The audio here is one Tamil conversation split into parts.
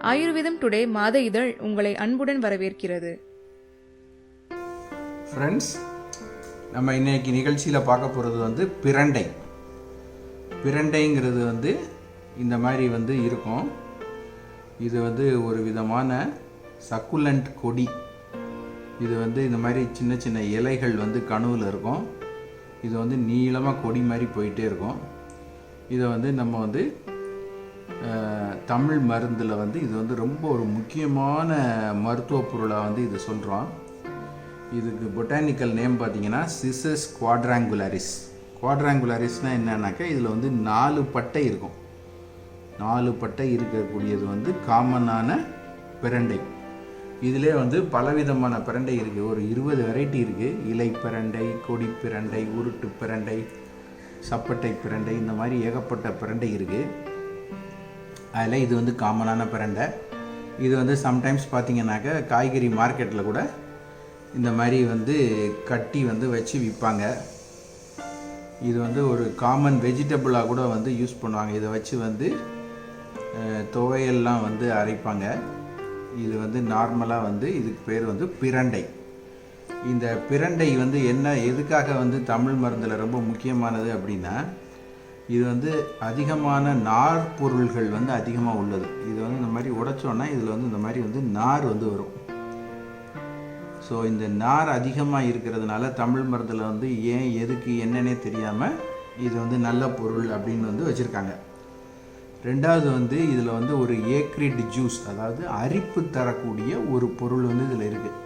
ஆயுர்வேதம் டுடே மாத இதழ் உங்களை அன்புடன் வரவேற்கிறது. ஃப்ரெண்ட்ஸ், நம்ம இன்னைக்கு நிகழ்ச்சியில் பார்க்க போகிறது பிரண்டை. பிரண்டைங்கிறது இந்த மாதிரி இருக்கும். இது ஒரு விதமான சக்குலண்ட் கொடி. இது இந்த மாதிரி சின்ன சின்ன இலைகள் கணுவில் இருக்கும். இது நீளமாக கொடி மாதிரி போயிட்டே இருக்கும். இதை நம்ம தமிழ் மருந்தில் இது ரொம்ப ஒரு முக்கியமான மருத்துவ பொருளாக இது சொல்கிறோம். இதுக்கு பொட்டானிக்கல் நேம் பார்த்தீங்கன்னா சிசஸ் quadrangularis. quadrangularisனால் என்னன்னாக்கா இதில் 4 பட்டை இருக்கும். 4 பட்டை இருக்கக்கூடியது காமனான பிரண்டை. இதிலே பலவிதமான பிரண்டை இருக்குது. ஒரு 20 வெரைட்டி இருக்குது. இலை பிரண்டை, கொடி பிரண்டை, உருட்டு பிரண்டை, சப்பட்டை பிரண்டை, இந்த மாதிரி ஏகப்பட்ட பிரண்டை இருக்குது. அதில் இது காமனான பிரண்டை. இது சம்டைம்ஸ் பார்த்திங்கனாக்கா காய்கறி மார்க்கெட்டில் கூட இந்த மாதிரி கட்டி வச்சு விற்பாங்க. இது ஒரு காமன் வெஜிடபிளாக கூட யூஸ் பண்ணுவாங்க. இதை வச்சு துவையெல்லாம் அரைப்பாங்க. இது நார்மலாக இதுக்கு பேர் பிரண்டை. இந்த பிரண்டை என்ன எதுக்காக தமிழ் மருந்தில் ரொம்ப முக்கியமானது அப்படின்னா, இது அதிகமான நார் பொருள்கள் அதிகமாக உள்ளது. இது இந்த மாதிரி உடைச்சோன்னா இதில் இந்த மாதிரி நார் வரும். ஸோ இந்த நார் அதிகமாக இருக்கிறதுனால தமிழ் மருந்தில் ஏன் எதுக்கு என்னன்னே தெரியாமல் இது நல்ல பொருள் அப்படின்னு வச்சுருக்காங்க. ரெண்டாவது இதில் ஒரு ஏக்ரிட் ஜூஸ், அதாவது அரிப்பு தரக்கூடிய ஒரு பொருள் இதில் இருக்குது.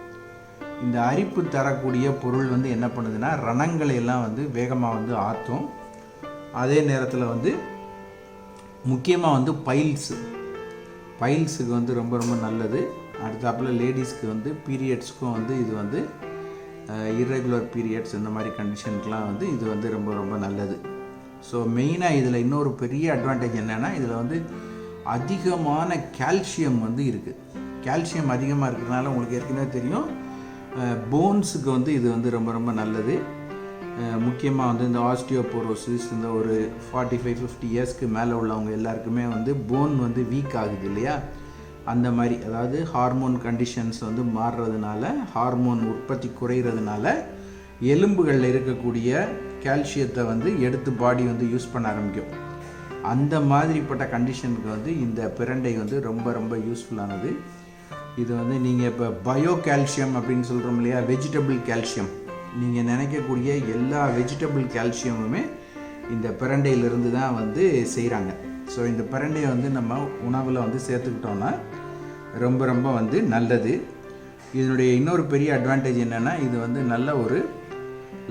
இந்த அரிப்பு தரக்கூடிய பொருள் என்ன பண்ணுதுன்னா ரணங்களை எல்லாம் வேகமாக ஆற்றும். அதே நேரத்தில் முக்கியமாக பைல்ஸுக்கு ரொம்ப ரொம்ப நல்லது. அடுத்தாப்பில் லேடிஸ்க்கு பீரியட்ஸ்க்கும் இது இர்ரெகுலர் பீரியட்ஸ் இந்த மாதிரி கண்டிஷனுக்கெலாம் இது ரொம்ப ரொம்ப நல்லது. ஸோ மெயினாக இதில் இன்னொரு பெரிய அட்வான்டேஜ் என்னென்னா இதில் அதிகமான கால்சியம் இருக்குது. கால்சியம் அதிகமாக இருக்கிறதுனால உங்களுக்கு ஏற்கனவே தெரியும் போன்ஸுக்கு இது ரொம்ப ரொம்ப நல்லது. முக்கியமாக இந்த ஆஸ்டியோபோரோசிஸ், இந்த ஒரு 45-50 இயர்ஸ்க்கு மேலே உள்ளவங்க எல்லாருக்குமே போன் வீக் ஆகுது இல்லையா, அந்த மாதிரி, அதாவது ஹார்மோன் கண்டிஷன்ஸ் மாறுறதுனால, ஹார்மோன் உற்பத்தி குறைகிறதுனால எலும்புகளில் இருக்கக்கூடிய கால்சியத்தை எடுத்து பாடி யூஸ் பண்ண ஆரம்பிக்கும். அந்த மாதிரிப்பட்ட கண்டிஷனுக்கு இந்த பிரண்டை ரொம்ப ரொம்ப யூஸ்ஃபுல்லானது. இது நீங்கள் இப்போ பயோ கால்சியம் அப்படின்னு சொல்கிறோம் இல்லையா, வெஜிடபிள் கால்சியம், நீங்கள் நினைக்கக்கூடிய எல்லா வெஜிடபிள் கால்சியமுமே இந்த பிரண்டையிலிருந்து தான் செய்கிறாங்க. ஸோ இந்த பிரண்டையை நம்ம உணவில் சேர்த்துக்கிட்டோன்னா ரொம்ப ரொம்ப நல்லது. இதனுடைய இன்னொரு பெரிய அட்வான்டேஜ் என்னென்னா இது நல்ல ஒரு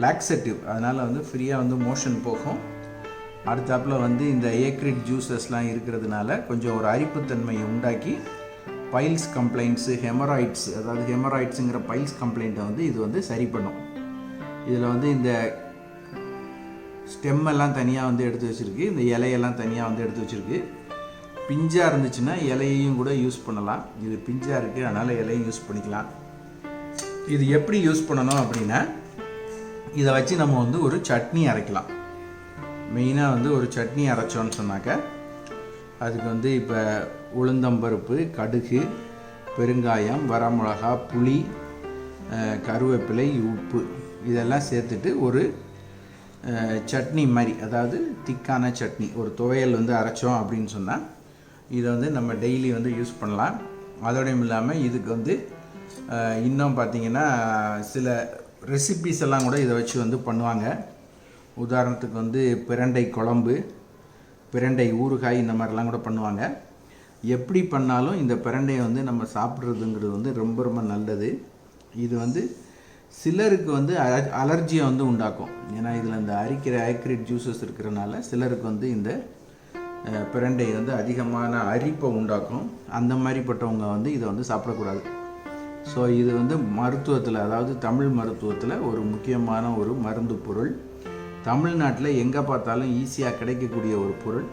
லாக்ஸேட்டிவ். அதனால் ஃப்ரீயாக மோஷன் போகும். அடுத்தாப்பில் இந்த ஏக்ரிட் ஜூஸஸ்லாம் இருக்கிறதுனால கொஞ்சம் ஒரு அரிப்புத்தன்மையை உண்டாக்கி பைல்ஸ் கம்ப்ளைண்ட்ஸு, ஹெமராய்ட்ஸ், அதாவது ஹெமராய்ட்ஸுங்கிற பைல்ஸ் கம்ப்ளைண்ட்டை இது சரி பண்ணும். இதில் இந்த ஸ்டெம்மெல்லாம் தனியாக எடுத்து வச்சுருக்கு. இந்த இலையெல்லாம் தனியாக எடுத்து வச்சுருக்கு. பிஞ்சாக இருந்துச்சுன்னா இலையையும் கூட யூஸ் பண்ணலாம். இது பிஞ்சாக இருக்குது, அதனால் இலையும் யூஸ் பண்ணிக்கலாம். இது எப்படி யூஸ் பண்ணணும் அப்படின்னா, இதை வச்சு நம்ம ஒரு சட்னி அரைக்கலாம். மெயினாக ஒரு சட்னி அரைச்சோன்னு சொன்னாக்க அதுக்கு இப்போ உளுந்தம்பருப்பு, கடுகு, பெருங்காயம், வரமிளகா, புளி, கருவேப்பிலை, உப்பு இதெல்லாம் சேர்த்துட்டு ஒரு சட்னி மாதிரி, அதாவது திக்கான சட்னி, ஒரு துவையல் அரைச்சோம் அப்படின்னு சொன்னால் இதை நம்ம டெய்லி யூஸ் பண்ணலாம். அதோடையும் இல்லாமல் இதுக்கு இன்னும் பார்த்திங்கன்னா சில ரெசிபீஸ் எல்லாம் கூட இதை வச்சு பண்ணுவாங்க. உதாரணத்துக்கு பிரண்டை குழம்பு, பிரண்டை ஊறுகாய், இந்த மாதிரிலாம் கூட பண்ணுவாங்க. எப்படி பண்ணாலும் இந்த பிரண்டையை நம்ம சாப்பிட்றதுங்கிறது ரொம்ப ரொம்ப நல்லது. இது சிலருக்கு அலர்ஜியை உண்டாக்கும். ஏன்னா இதில் இந்த ஆக்ரிட் ஜூஸஸ் இருக்கிறனால சிலருக்கு இந்த பிரண்டை அதிகமான அரிப்பை உண்டாக்கும். அந்த மாதிரிப்பட்டவங்க இதை சாப்பிடக்கூடாது. ஸோ இது மருத்துவத்தில், அதாவது தமிழ் மருத்துவத்தில் ஒரு முக்கியமான ஒரு மருந்து பொருள். தமிழ்நாட்டில் எங்கே பார்த்தாலும் ஈஸியாக கிடைக்கக்கூடிய ஒரு பொருள்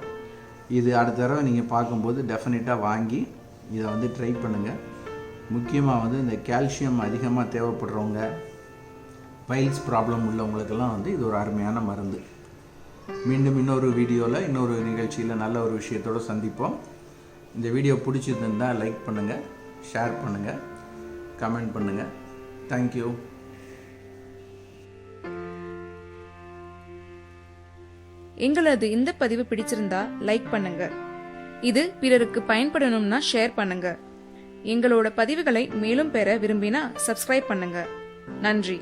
இது. அடுத்த தடவை நீங்கள் பார்க்கும்போது டெஃபினட்டாக வாங்கி இதை ட்ரை பண்ணுங்கள். முக்கியமாக இந்த கால்சியம் அதிகமாக தேவைப்படுறவங்க, பைல்ஸ் ப்ராப்ளம் உள்ளவங்களுக்கெல்லாம் இது ஒரு அருமையான மருந்து. மீண்டும் இன்னொரு வீடியோவில், இன்னொரு நிகழ்ச்சியில் நல்ல ஒரு விஷயத்தோடு சந்திப்போம். இந்த வீடியோ பிடிச்சிருந்தா லைக் பண்ணுங்கள், ஷேர் பண்ணுங்கள், கமெண்ட் பண்ணுங்கள். தேங்க்யூ. எங்களது இந்த பதிவு பிடிச்சிருந்தா லைக் பண்ணுங்க. இது பிறருக்கு பயன்படணும்னா ஷேர் பண்ணுங்க. எங்களோட பதிவுகளை மேலும் பெற விரும்பினா சப்ஸ்கிரைப் பண்ணுங்க. நன்றி.